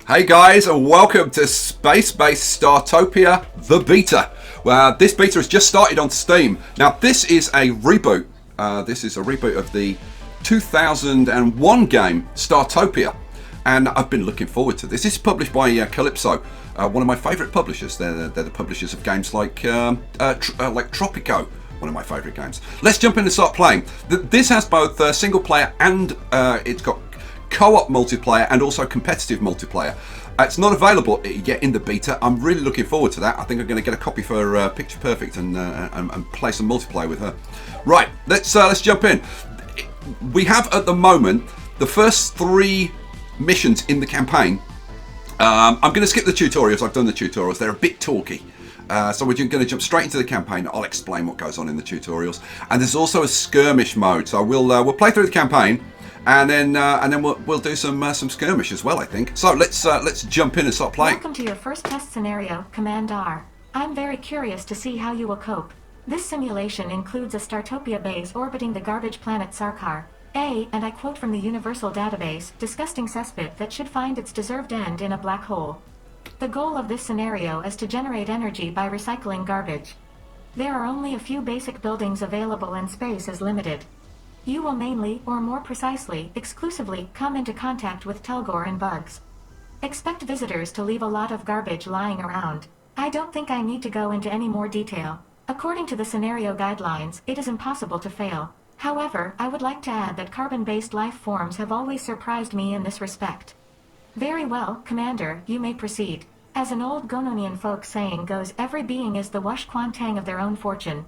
Hey guys, and welcome to Spacebase Startopia, the beta. This beta has just started on Steam. Now this is a reboot. This is a reboot of the 2001 game Startopia, and I've been looking forward to this. This is published by Calypso, one of my favourite publishers. They're the publishers of games like Tropico, one of my favourite games. Let's jump in and start playing. This has both single player and it's got co-op multiplayer and also competitive multiplayer. It's not available yet in the beta. I'm really looking forward to that. I think I'm going to get a copy for Picture Perfect and play some multiplayer with her. Right, let's jump in. We have at the moment the first 3 missions in the campaign. I'm going to skip the tutorials. I've done the tutorials. They're a bit talky. So we're going to jump straight into the campaign. I'll explain what goes on in the tutorials. And there's also a skirmish mode. So we'll play through the campaign. And then we'll do some skirmish as well, I think. So let's jump in and start playing. Welcome to your first test scenario, Command R. I'm very curious to see how you will cope. This simulation includes a Startopia base orbiting the garbage planet Sarkar. And I quote from the Universal Database, disgusting cesspit that should find its deserved end in a black hole. The goal of this scenario is to generate energy by recycling garbage. There are only a few basic buildings available and space is limited. You will mainly, or more precisely, exclusively, come into contact with Telgor and bugs. Expect visitors to leave a lot of garbage lying around. I don't think I need to go into any more detail. According to the scenario guidelines, it is impossible to fail. However, I would like to add that carbon-based life forms have always surprised me in this respect. Very well, Commander, you may proceed. As an old Gononian folk saying goes, every being is the Wush Quantang of their own fortune.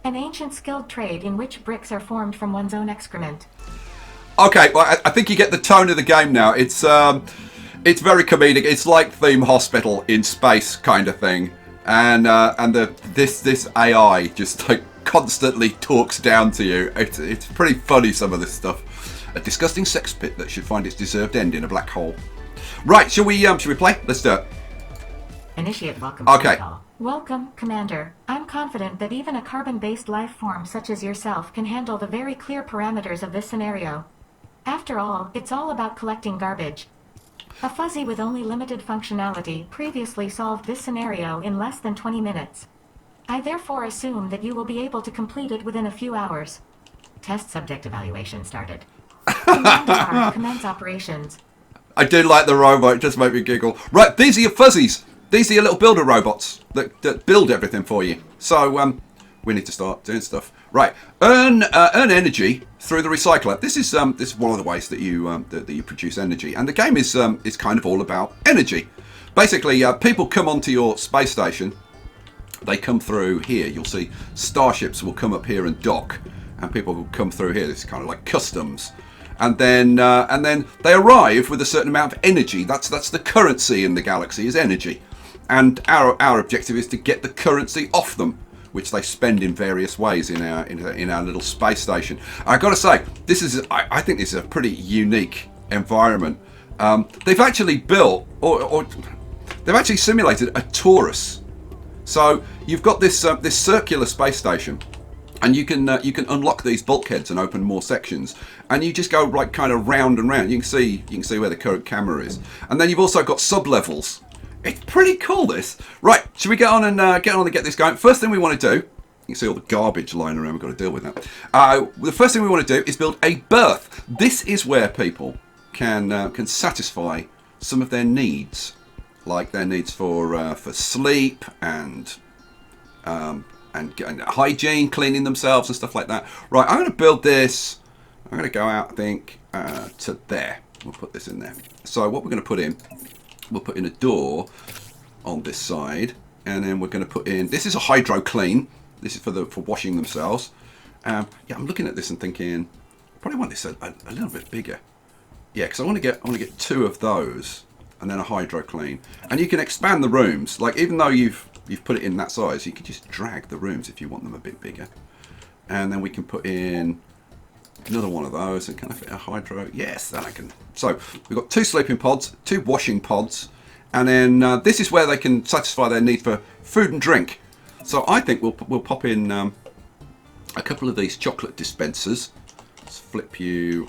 An ancient skilled trade in which bricks are formed from one's own excrement. Okay, well, I think you get the tone of the game now. It's very comedic. It's like Theme Hospital in space kind of thing, and this AI just like constantly talks down to you. It's pretty funny, some of this stuff. A disgusting sex pit that should find its deserved end in a black hole. Right, shall we play? Let's do it. Initiate welcome. Okay. Welcome, Commander. I'm confident that even a carbon-based life form such as yourself can handle the very clear parameters of this scenario. After all, it's all about collecting garbage. A fuzzy with only limited functionality previously solved this scenario in less than 20 minutes. I therefore assume that you will be able to complete it within a few hours. Test subject evaluation started. Command R, commence operations. I do like the robot. It just makes me giggle. Right, these are your fuzzies. These are your little builder robots that build everything for you. So we need to start doing stuff. Right, earn energy through the recycler. This is one of the ways that you produce energy, and the game is kind of all about energy. Basically, people come onto your space station. They come through here. You'll see starships will come up here and dock, and people will come through here. This is kind of like customs. And then they arrive with a certain amount of energy. That's the currency in the galaxy, is energy. And our objective is to get the currency off them, which they spend in various ways in our little space station. I've got to say, I think this is a pretty unique environment. They've actually built, or they've actually simulated a torus. So you've got this circular space station. And you can unlock these bulkheads and open more sections, and you just go like kind of round and round. You can see where the current camera is, and then you've also got sub levels. It's pretty cool, this. Right, should we get on and get this going? First thing we want to do, you can see all the garbage lying around. We've got to deal with that. The first thing we want to do is build a berth. This is where people can satisfy some of their needs, like their needs for sleep and hygiene, cleaning themselves and stuff like that. Right, I'm going to build this. I'm going to go out, I think, to there. We'll put this in there. So what we're going to put in, we'll put in a door on this side, and then we're going to put in, this is a hydro clean. This is for washing themselves. Yeah, I'm looking at this and thinking, I probably want this a little bit bigger. Yeah, because I want to get 2 of those, and then a hydro clean. And you can expand the rooms. Like, even though you've put it in that size, you can just drag the rooms if you want them a bit bigger. And then we can put in another one of those, and can I fit a hydro? Yes, then I can. So we've got 2 sleeping pods, 2 washing pods, and then this is where they can satisfy their need for food and drink. So I think we'll pop in a couple of these chocolate dispensers. Let's flip you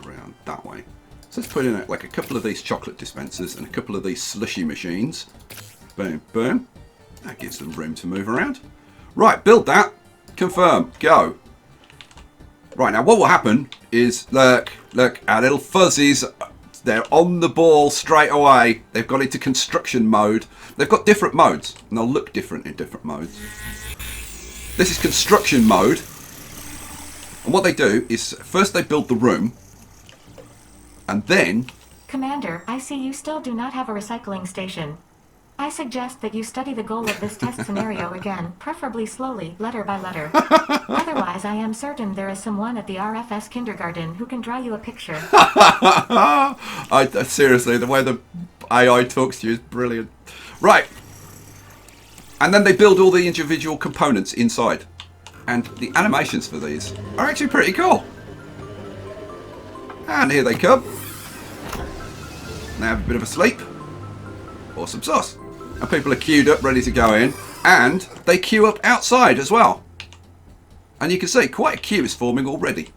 around that way. So let's put in like a couple of these chocolate dispensers and a couple of these slushy machines. Boom, boom. That gives them room to move around. Right, build that. Confirm. Go. Right, now what will happen is, look, our little fuzzies, they're on the ball straight away. They've got into construction mode. They've got different modes, and they'll look different in different modes. This is construction mode. And what they do is, first they build the room, and then... Commander, I see you still do not have a recycling station. I suggest that you study the goal of this test scenario again, preferably slowly, letter by letter. Otherwise, I am certain there is someone at the RFS kindergarten who can draw you a picture. Seriously, the way the AI talks to you is brilliant. Right. And then they build all the individual components inside. And the animations for these are actually pretty cool. And here they come. They have a bit of a sleep. Or some sauce. And people are queued up, ready to go in. And they queue up outside as well. And you can see quite a queue is forming already.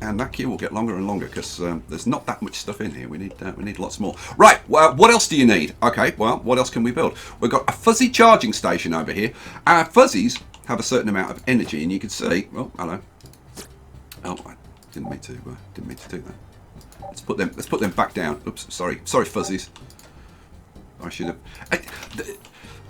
And that queue will get longer and longer because there's not that much stuff in here. We need lots more. Right, well, what else do you need? Okay, well, what else can we build? We've got a fuzzy charging station over here. Our fuzzies have a certain amount of energy, and you can see... Oh, hello. Oh, I didn't mean to do that. Let's put them back down. Oops, sorry, fuzzies. I should have.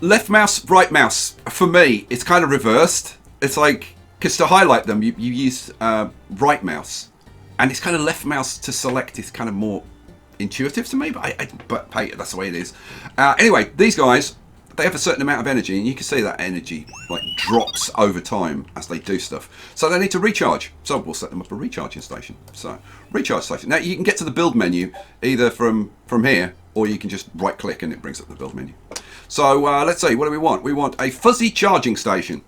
Left mouse, right mouse. For me, it's kind of reversed. It's like, because to highlight them, you use right mouse, and it's kind of left mouse to select. It's kind of more intuitive to me, but hey, that's the way it is. Anyway, these guys, they have a certain amount of energy, and you can see that energy like drops over time as they do stuff. So they need to recharge. So we'll set them up a recharging station. So recharge station. Now you can get to the build menu either from here, or you can just right click and it brings up the build menu. So let's see, what do we want? We want a fuzzy charging station.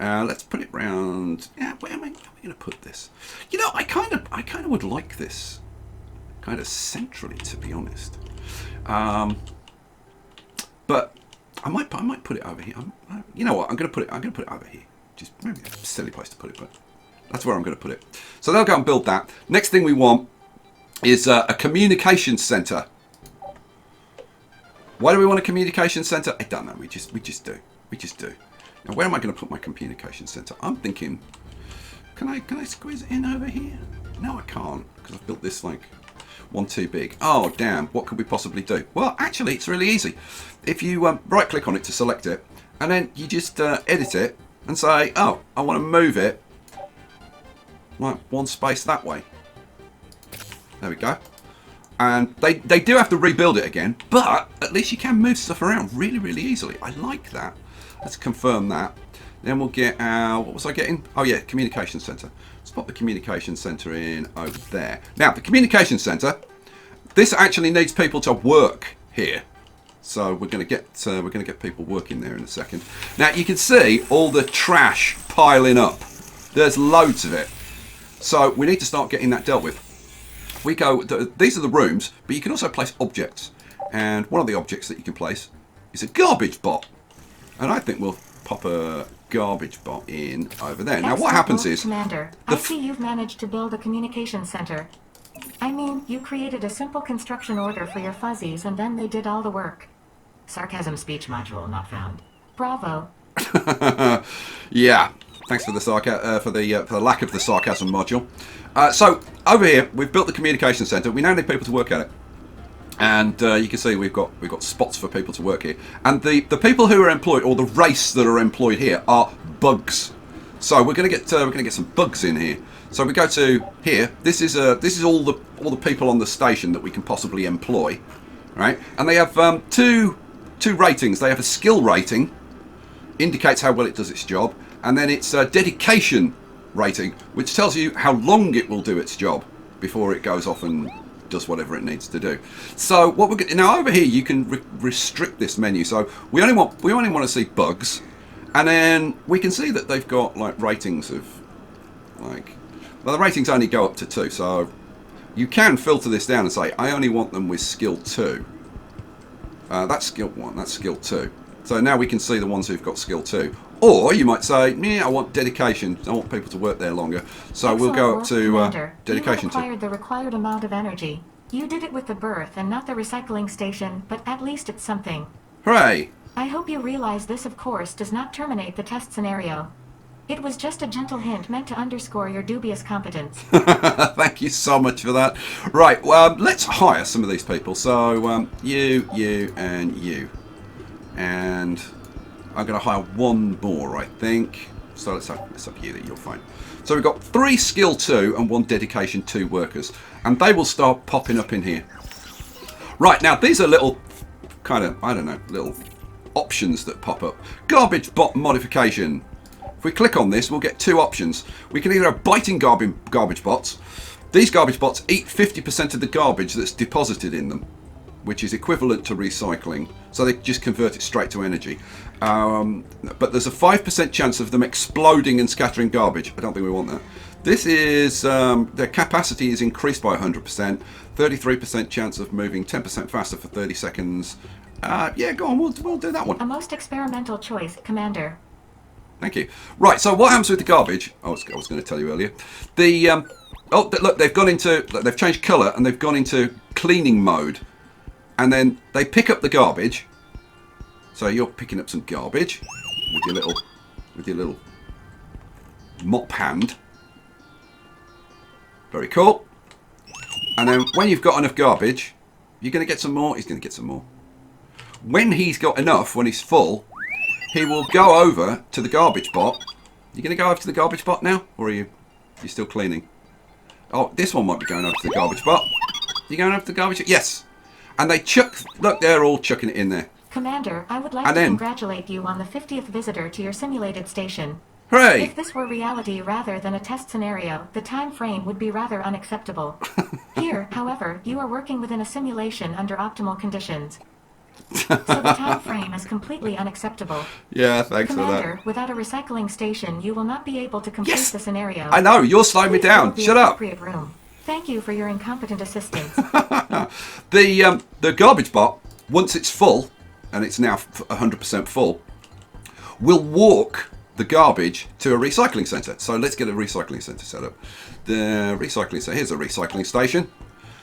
Let's put it round. Yeah, where am I going to put this? You know, I kind of would like this kind of centrally, to be honest. But I might put it over here. You know what? I'm going to put it over here. Just maybe a silly place to put it, but that's where I'm going to put it. So they'll go and build that. Next thing we want is a communication center. Why do we want a communication center? I don't know. We just do. Now, where am I going to put my communication center? I'm thinking, can I squeeze it in over here? No, I can't, because I've built this like one too big. Oh, damn. What could we possibly do? Well, actually, it's really easy. If you right click on it to select it, and then you just edit it and say, oh, I want to move it like one space that way. There we go. And they do have to rebuild it again, but at least you can move stuff around really, really easily. I like that. Let's confirm that. Then we'll get our, what was I getting? Oh yeah, communication center. Let's pop the communication center in over there. Now the communication center, this actually needs people to work here. So we're going to get people working there in a second. Now you can see all the trash piling up. There's loads of it. So we need to start getting that dealt with. We go, these are the rooms, but you can also place objects. And one of the objects that you can place is a garbage bot. And I think we'll pop a garbage bot in over there. Now what happens is... Commander, I see you've managed to build a communication center. I mean, you created a simple construction order for your fuzzies and then they did all the work. Sarcasm speech module not found. Bravo. Yeah. Thanks for the for the lack of the sarcasm module. So over here we've built the communication center. We now need people to work at it, and you can see we've got spots for people to work here. And the people who are employed, or the race that are employed here, are bugs. So we're gonna get some bugs in here. So we go to here. This is all the people on the station that we can possibly employ, right? And they have two ratings. They have a skill rating, indicates how well it does its job. And then it's a dedication rating, which tells you how long it will do its job before it goes off and does whatever it needs to do. So what we're going now over here, you can restrict this menu. So we only want to see bugs, and then we can see that they've got like ratings of like, well, the ratings only go up to 2. So you can filter this down and say I only want them with skill 2. That's skill 1. That's skill 2. So now we can see the ones who've got skill 2. Or you might say, yeah, I want dedication. I want people to work there longer. So we'll go up to dedication. You acquired the required amount of energy. You did it with the berth and not the recycling station, but at least it's something. Hooray! I hope you realize this, of course, does not terminate the test scenario. It was just a gentle hint meant to underscore your dubious competence. Thank you so much for that. Right, well, let's hire some of these people. So you, and you. And I'm going to hire one more, I think. So let's have you, that you're fine. So we've got 3 skill 2 and 1 dedication 2 workers. And they will start popping up in here. Right, now these are little kind of, I don't know, little options that pop up. Garbage bot modification. If we click on this, we'll get 2 options. We can either have biting garbage bots. These garbage bots eat 50% of the garbage that's deposited in them, which is equivalent to recycling. So they just convert it straight to energy. But there's a 5% chance of them exploding and scattering garbage. I don't think we want that. This is, their capacity is increased by 100%. 33% chance of moving 10% faster for 30 seconds. Yeah, go on, we'll do that one. A most experimental choice, Commander. Thank you. Right, so what happens with the garbage? I was going to tell you earlier. Look, they've changed colour and they've gone into cleaning mode. And then they pick up the garbage. So you're picking up some garbage with your little mop hand. Very cool. And then when you've got enough garbage, you're going to get some more. He's going to get some more. When he's got enough, when he's full, he will go over to the garbage bot. You're going to go over to the garbage bot now, or are you still cleaning? Oh, this one might be going over to the garbage bot. You going over to the garbage? Yes. And they chuck. Look, they're all chucking it in there. Commander, I would like to congratulate you on the 50th visitor to your simulated station. Hooray! If this were reality rather than a test scenario, the time frame would be rather unacceptable. Here, however, you are working within a simulation under optimal conditions. So the time frame is completely unacceptable. Yeah, thanks for that. Commander, without a recycling station, you will not be able to complete the scenario. I know, you're slowing me down. Shut up. Room. Thank you for your incompetent assistance. The garbage bot, once it's full, and it's now 100% full, will walk the garbage to a recycling centre. So let's get a recycling centre set up. The recycling centre, here's a recycling station.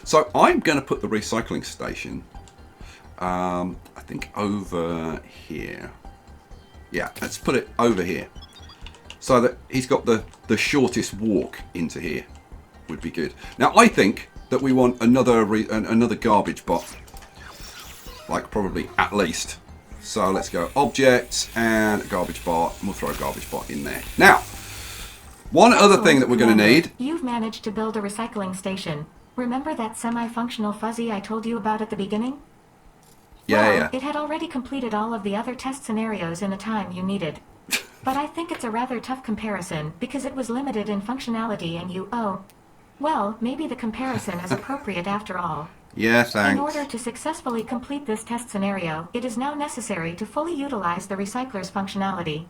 So I'm going to put the recycling station, I think over here. Yeah, let's put it over here. So that he's got the shortest walk into here. Would be good. Now I think that we want another garbage bot, like probably at least. So let's go objects and garbage bot, and we'll throw a garbage bot in there. Now, one other thing that we're going to need. You've managed to build a recycling station. Remember that semi-functional fuzzy I told you about at the beginning? Yeah. It had already completed all of the other test scenarios in the time you needed. But I think it's a rather tough comparison because it was limited in functionality and well, maybe the comparison is appropriate after all. Yeah, thanks. In order to successfully complete this test scenario, it is now necessary to fully utilize the recycler's functionality.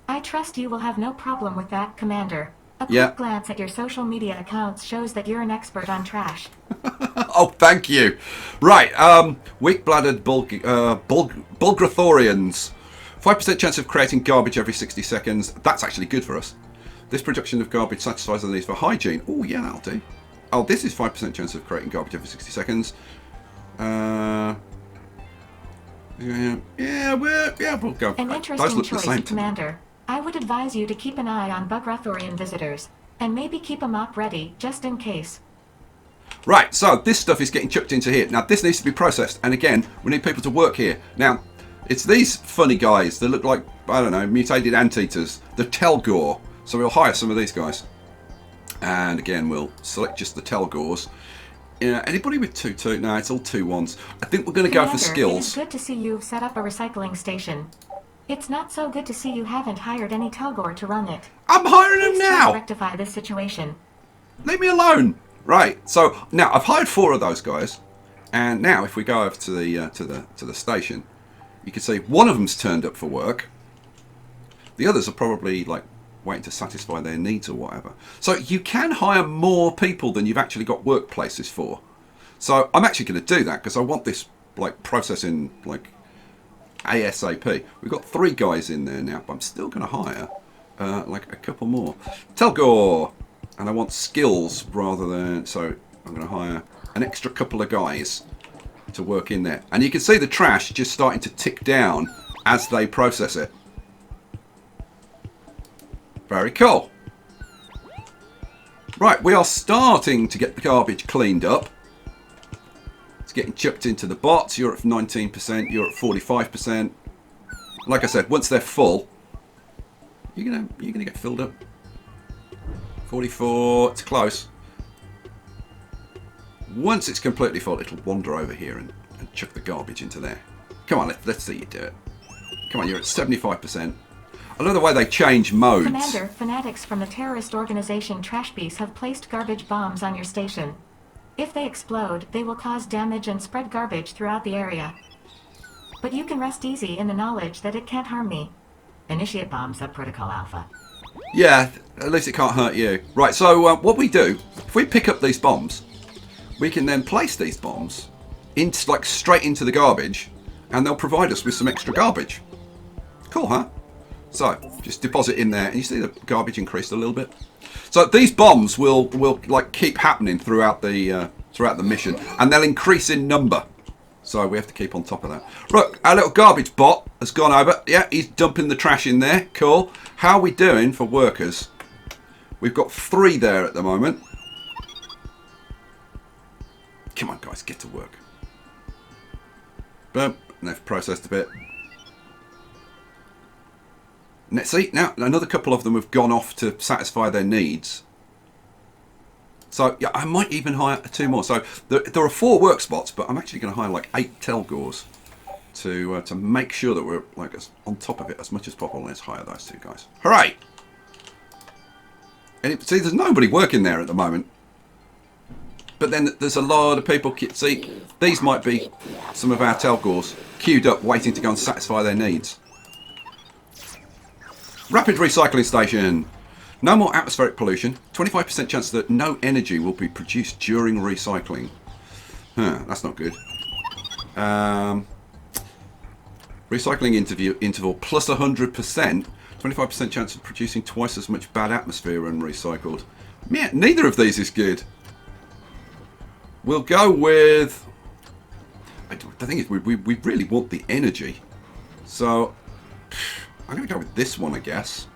I trust you will have no problem with that, Commander. A quick glance at your social media accounts shows that you're an expert on trash. Oh, thank you. Right, weak-blooded Bulgrathorians. 5% chance of creating garbage every 60 seconds. That's actually good for us. This production of garbage satisfies the needs for hygiene. Oh, yeah, that'll do. Oh, this is 5% chance of creating garbage every 60 seconds. We'll go. An interesting choice, Commander. I would advise you to keep an eye on Bulgrathorian visitors, and maybe keep a mop ready, just in case. Right, so this stuff is getting chucked into here. Now, this needs to be processed, and again, we need people to work here. Now, it's these funny guys that look like, I don't know, mutated anteaters, the Telgor. So we'll hire some of these guys. And again, we'll select just the Telgors. Anybody with 2-2? No, it's all 2-1s. I think we're going to go for skills. It is good to see you've set up a recycling station. It's not so good to see you haven't hired any Telgor to run it. I'm hiring them now! To rectify this situation. Leave me alone! Right, so now I've hired 4 of those guys. And now if we go over to the station, you can see one of them's turned up for work. The others are probably like waiting to satisfy their needs or whatever. So you can hire more people than you've actually got workplaces for. So I'm actually going to do that because I want this like processing like ASAP. We've got 3 guys in there now, but I'm still going to hire like a couple more. Telgor! And I want skills rather than... So I'm going to hire an extra couple of guys to work in there. And you can see the trash just starting to tick down as they process it. Very cool. Right, we are starting to get the garbage cleaned up. It's getting chucked into the bots. You're at 19%, you're at 45%. Like I said, once they're full, you're gonna get filled up. 44, it's close. Once it's completely full, it'll wander over here and chuck the garbage into there. Come on, let's see you do it. Come on, you're at 75%. I love the way they change modes. Commander, fanatics from the terrorist organization Trashbeast have placed garbage bombs on your station. If they explode, they will cause damage and spread garbage throughout the area. But you can rest easy in the knowledge that it can't harm me. Initiate bombs at Protocol Alpha. Yeah, at least it can't hurt you. Right, so what we do, if we pick up these bombs, we can then place these bombs like straight into the garbage, and they'll provide us with some extra garbage. Cool, huh? So just deposit in there, and you see the garbage increased a little bit. So these bombs will like keep happening throughout the mission, and they'll increase in number. So we have to keep on top of that. Look, our little garbage bot has gone over. Yeah, he's dumping the trash in there. Cool. How are we doing for workers? We've got 3 there at the moment. Come on, guys, get to work. Boom. And they've processed a bit. Let's see, now another couple of them have gone off to satisfy their needs. So yeah, I might even hire 2 more. So there are 4 work spots, but I'm actually going to hire like 8 Telgors to make sure that we're like on top of it as much as possible. Let's hire those 2 guys. Hooray! And see, there's nobody working there at the moment. But then there's a lot of people. See, these might be some of our Telgors queued up, waiting to go and satisfy their needs. Rapid recycling station. No more atmospheric pollution. 25% chance that no energy will be produced during recycling. Huh, that's not good. Recycling interval plus 100%. 25% chance of producing twice as much bad atmosphere when recycled. Man, neither of these is good. We'll go with... The thing is, we really want the energy. So... I'm going to go with this one, I guess.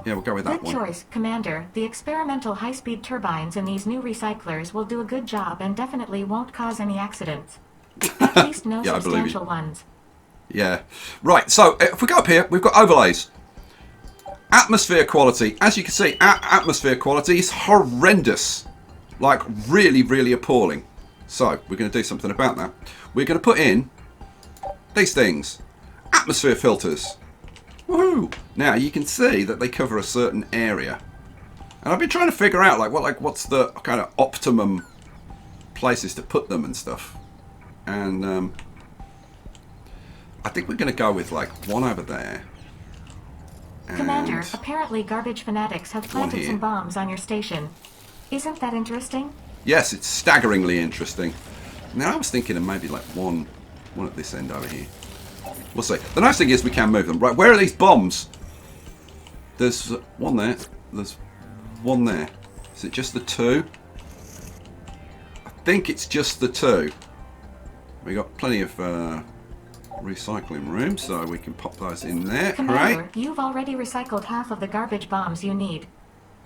Yeah, we'll go with that one. Good choice, Commander. The experimental high-speed turbines in these new recyclers will do a good job and definitely won't cause any accidents. At least no Yeah, substantial ones. Yeah. Right, so if we go up here, we've got overlays. Atmosphere quality. As you can see, our atmosphere quality is horrendous. Like, really, really appalling. So, we're going to do something about that. We're going to put in these things. Atmosphere filters. Woohoo! Now you can see that they cover a certain area, and I've been trying to figure out what's the kind of optimum places to put them and stuff. And I think we're going to go with like one over there. Commander, apparently garbage fanatics have planted some bombs on your station. Isn't that interesting? Yes, it's staggeringly interesting. Now I was thinking of maybe like one at this end over here. We'll see. The nice thing is we can move them. Right, where are these bombs? There's one there. There's one there. Is it just the 2? I think it's just the 2. We got plenty of recycling room, so we can pop those in there. Commander, Right? you've already recycled half of the garbage bombs you need.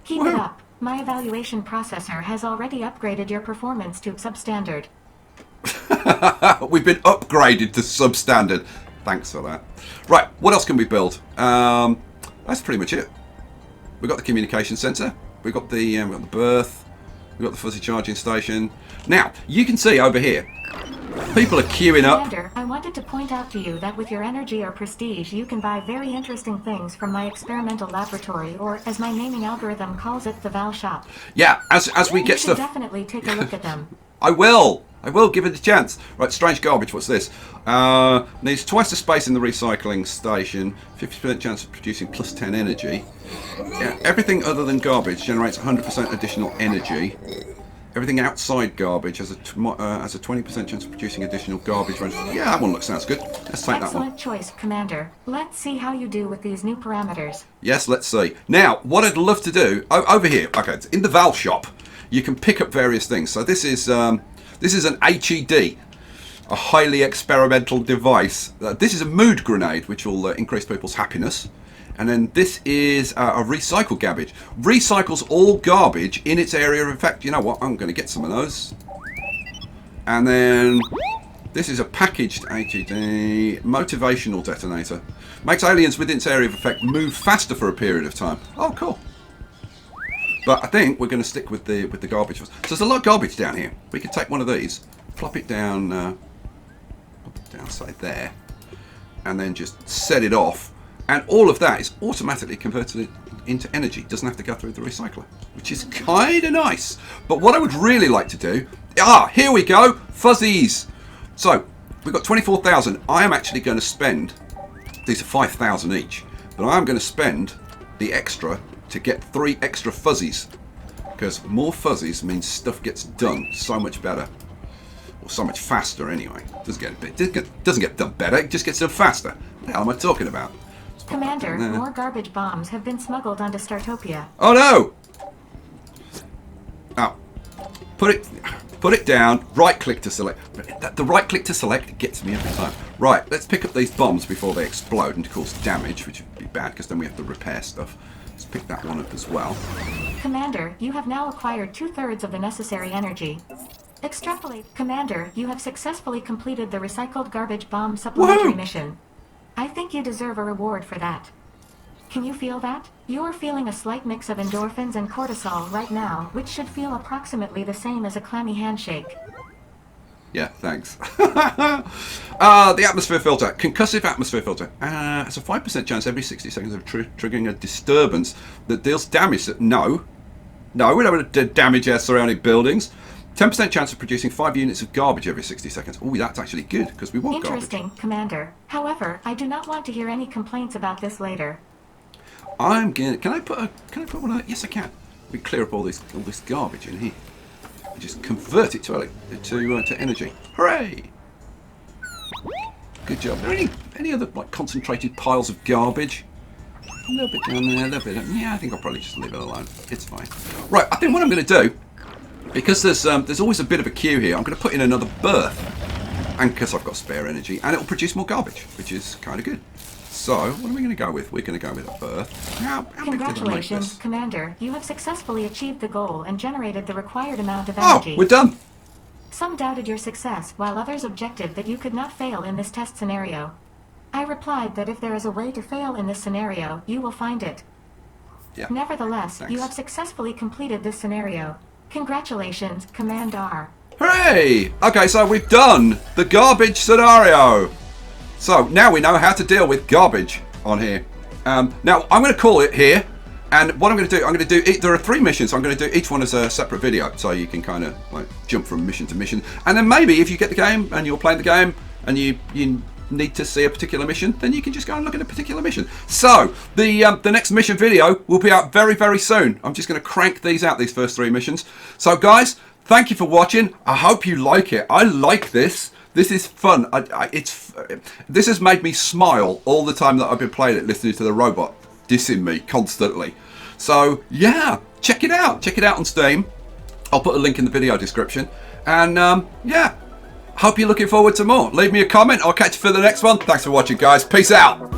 Keep it up. My evaluation processor has already upgraded your performance to substandard. We've been upgraded to substandard. Thanks for that. Right, what else can we build? That's pretty much it. We've got the communication center. We've got the berth. We've got the fuzzy charging station. Now, you can see over here, people are queuing up. Commander, I wanted to point out to you that with your energy or prestige, you can buy very interesting things from my experimental laboratory, or as my naming algorithm calls it, the Val shop. Yeah, as we get You should stuff... definitely take a look at them. I will give it a chance. Right, strange garbage. What's this? Needs twice the space in the recycling station. 50% chance of producing plus 10 energy. Yeah, everything other than garbage generates 100% additional energy. Everything outside garbage has a 20% chance of producing additional garbage. Yeah, that one sounds good. Let's take that one. Excellent choice, Commander. Let's see how you do with these new parameters. Yes, let's see. Now, what I'd love to do over here. Okay, in the Val shop, you can pick up various things. So this is an HED, a highly experimental device. This is a mood grenade, which will increase people's happiness. And then this is a recycle garbage. Recycles all garbage in its area of effect. You know what? I'm going to get some of those. And then this is a packaged HED motivational detonator. Makes aliens within its area of effect move faster for a period of time. Oh, cool. But I think we're going to stick with the garbage. So there's a lot of garbage down here. We could take one of these, plop it down, say there, and then just set it off. And all of that is automatically converted into energy. Doesn't have to go through the recycler, which is kind of nice. But what I would really like to do... here we go. Fuzzies. So, we've got 24,000. I am actually going to spend... These are 5,000 each. But I am going to spend the extra to get 3 extra fuzzies. Because more fuzzies means stuff gets done so much better. Or so much faster, anyway. Doesn't get done better. It just gets done faster. What the hell am I talking about? Commander, more garbage bombs have been smuggled onto Startopia. Oh no! Oh. Put it down, right click to select. The right click to select gets me every time. Right, let's pick up these bombs before they explode and cause damage, which would be bad because then we have to repair stuff. Let's pick that one up as well. Commander, you have now acquired 2/3 of the necessary energy. Extrapolate. Commander, you have successfully completed the recycled garbage bomb supplementary mission. I think you deserve a reward for that. Can you feel that? You're feeling a slight mix of endorphins and cortisol right now, which should feel approximately the same as a clammy handshake. Yeah, thanks. The atmosphere filter. Concussive atmosphere filter. It's a 5% chance every 60 seconds of triggering a disturbance that deals damage. No, we don't want to damage our surrounding buildings. 10% chance of producing 5 units of garbage every 60 seconds. Oh, that's actually good, because we want garbage. Interesting, Commander. However, I do not want to hear any complaints about this later. Can I put one on? Yes, I can. We clear up all this garbage in here. And just convert it to energy. Hooray! Good job. Are there any other concentrated piles of garbage? A little bit down there, a little bit. Yeah, I think I'll probably just leave it alone. It's fine. Right, I think what I'm going to do, because there's always a bit of a queue here, I'm going to put in another berth, and because I've got spare energy, and it'll produce more garbage, which is kind of good. So, what are we going to go with? We're going to go with a berth. Congratulations, Commander. You have successfully achieved the goal and generated the required amount of energy. Oh, we're done. Some doubted your success, while others objected that you could not fail in this test scenario. I replied that if there is a way to fail in this scenario, you will find it. Yeah. Nevertheless, Thanks. you have successfully completed this scenario. Congratulations, Commander. Hooray! Okay, so we've done the garbage scenario. So now we know how to deal with garbage on here. Now I'm going to call it here, and what I'm going to do, there are 3 missions. So I'm going to do each one as a separate video, so you can kind of like jump from mission to mission. And then maybe if you get the game and you're playing the game and you need to see a particular mission, then you can just go and look at a particular mission. So the next mission video will be out very, very soon. I'm just going to crank these out, these first 3 missions. So guys, thank you for watching. I hope you like it. I like this. This is fun. This has made me smile all the time that I've been playing it, listening to the robot dissing me constantly. So yeah, check it out. Check it out on Steam. I'll put a link in the video description. And yeah, hope you're looking forward to more. Leave me a comment. I'll catch you for the next one. Thanks for watching, guys. Peace out.